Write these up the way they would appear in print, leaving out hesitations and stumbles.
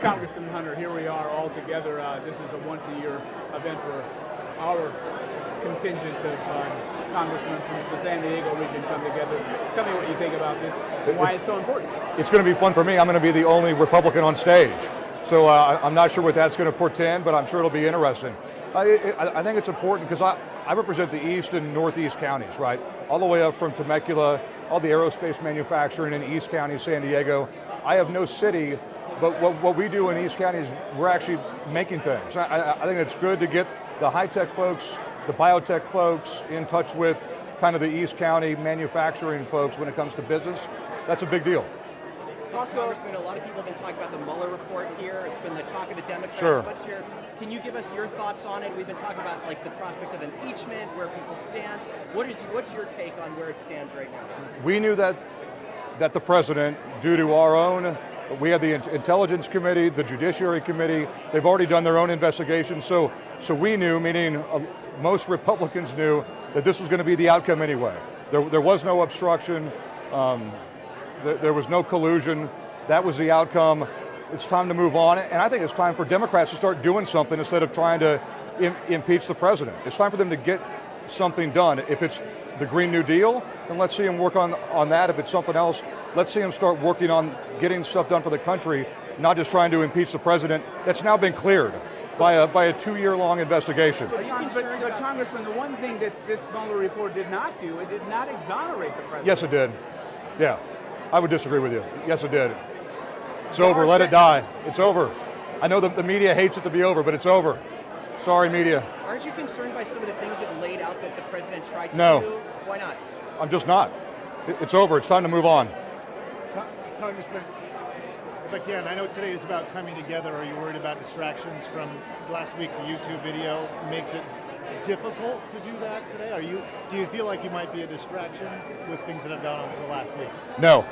Congressman Hunter, here we are all together. This is a once-a-year event for our contingent of congressmen from the San Diego region come together. Tell me what you think about this and why it's so important. It's going to be fun for me. I'm going to be the only Republican on stage. So I'm not sure what that's going to portend, but I'm sure it'll be interesting. I think it's important because I represent the east and northeast counties, right? All the way up from Temecula, all the aerospace manufacturing in East County, San Diego. I have no city, but what we do in East County is we're actually making things. I think it's good to get the high-tech folks, the biotech folks in touch with kind of the East County manufacturing folks when it comes to business. That's a big deal. Congressman, a lot of people have been talking about the Mueller report here. It's been the talk of the Democrats. Sure. Can you give us your thoughts on it? We've been talking about like the prospect of impeachment, where people stand. What's your take on where it stands right now? We knew that the president, due to our own, we have the Intelligence Committee, the Judiciary Committee, they've already done their own investigation, so we knew, meaning most Republicans knew, that this was going to be the outcome anyway. There was no obstruction, there was no collusion, that was the outcome. It's time to move on, and I think it's time for Democrats to start doing something instead of trying to impeach the president. It's time for them to get something done. If it's the Green New Deal, then let's see them work on that. If it's something else, let's see them start working on getting stuff done for the country, not just trying to impeach the president. That's now been cleared by a 2-year-long investigation. But Congressman, the one thing that this Mueller report did not do, it did not exonerate the president. Yes, it did. Yeah, I would disagree with you. Yes, it did. It's over, let it die. It's over. I know the media hates it to be over, but it's over. Sorry, media. Aren't you concerned by some of the things that laid out that the president tried to do? No. Why not? I'm just not. It's over, it's time to move on. Congressman, if I can, I know today is about coming together. Are you worried about distractions from last week? The YouTube video makes it difficult to do that today? Do you feel like you might be a distraction with things that have gone on for the last week? No.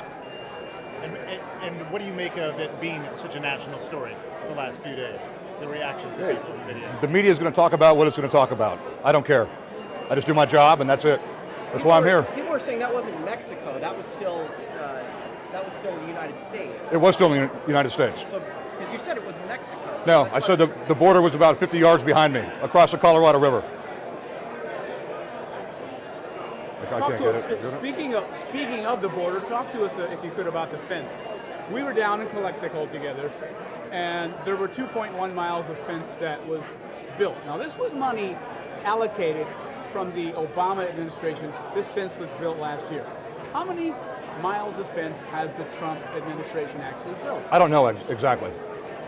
And what do you make of it being such a national story the last few days? The reactions to people's videos? The media is going to talk about what it's going to talk about. I don't care. I just do my job, and that's it. That's why I'm here. People were saying that wasn't Mexico. That was still the United States. It was still in the United States. So, because you said it was Mexico. No, I said the border was about 50 yards behind me, across the Colorado River. Talk to us. Speaking of the border, talk to us, if you could, about the fence. We were down in Calexico together, and there were 2.1 miles of fence that was built. Now, this was money allocated from the Obama administration. This fence was built last year. How many miles of fence has the Trump administration actually built? I don't know exactly,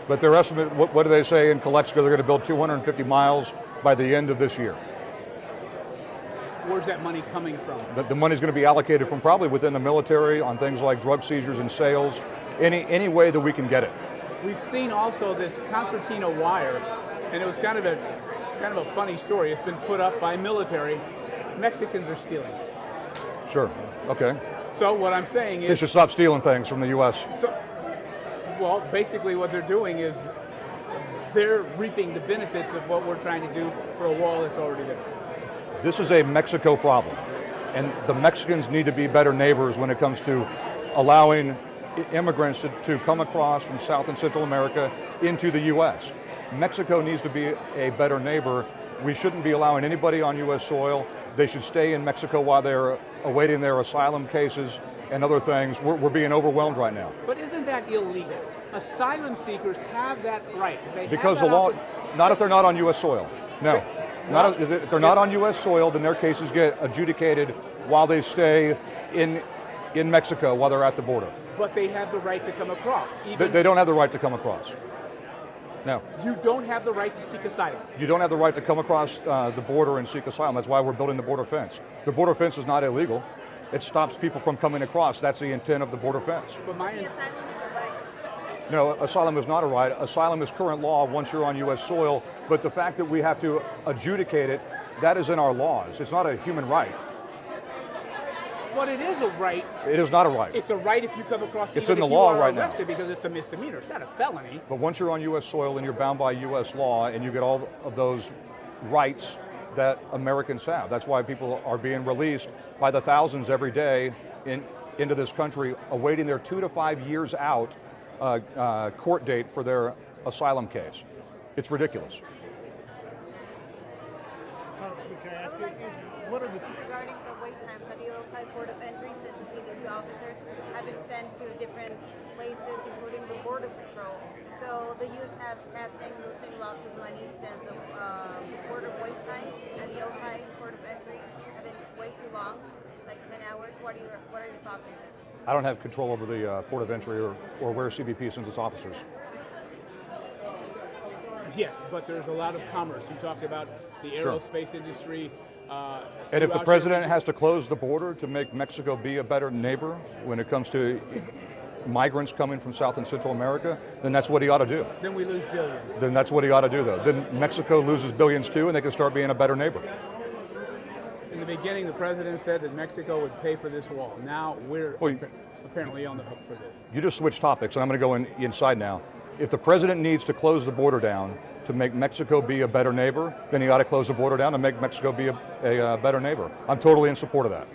but their estimate, what do they say in Calexico? They're going to build 250 miles by the end of this year. Where's that money coming from? The money's going to be allocated from probably within the military on things like drug seizures and sales, any way that we can get it. We've seen also this concertina wire, and it was kind of a funny story. It's been put up by military. Mexicans are stealing. Sure. Okay. So what I'm saying is they should stop stealing things from the U.S. Well, basically what they're doing is they're reaping the benefits of what we're trying to do for a wall that's already there. This is a Mexico problem, and the Mexicans need to be better neighbors when it comes to allowing immigrants to come across from South and Central America into the U.S. Mexico needs to be a better neighbor. We shouldn't be allowing anybody on U.S. soil. They should stay in Mexico while they're awaiting their asylum cases and other things. We're being overwhelmed right now. But isn't that illegal? Asylum seekers have that right. Because the law, not if they're not on U.S. soil. No. If they're not on U.S. soil, then their cases get adjudicated while they stay in Mexico while they're at the border. But they have the right to come across. They don't have the right to come across. No. You don't have the right to seek asylum. You don't have the right to come across the border and seek asylum. That's why we're building the border fence. The border fence is not illegal. It stops people from coming across. That's the intent of the border fence. But No, asylum is not a right. Asylum is current law once you're on U.S. soil, but the fact that we have to adjudicate it, that is in our laws. It's not a human right. But it is a right. It is not a right. It's a right if you come across. It's in the law right now. Because it's a misdemeanor. It's not a felony. But once you're on U.S. soil and you're bound by U.S. law and you get all of those rights that Americans have. That's why people are being released by the thousands every day into this country, awaiting their 2 to 5 years out court date for their asylum case. It's ridiculous. Congressman, can I ask you, what are the... Regarding the wait times at the Otay Port of Entry, since the CBP officers have been sent to different places, including the Border Patrol. So the youth have been losing lots of money since the border wait times at the Otay Port of Entry have been way too long, like 10 hours. What are your thoughts on this? I don't have control over the port of entry or where CBP sends its officers. Yes, but there's a lot of commerce. You talked about the aerospace industry. And if the president has to close the border to make Mexico be a better neighbor when it comes to migrants coming from South and Central America, then that's what he ought to do. Then we lose billions. Then that's what he ought to do, though. Then Mexico loses billions too, and they can start being a better neighbor. In the beginning, the president said that Mexico would pay for this wall. Now we're apparently on the hook for this. You just switched topics, and I'm going to go inside now. If the president needs to close the border down to make Mexico be a better neighbor, then he ought to close the border down and make Mexico be a better neighbor. I'm totally in support of that.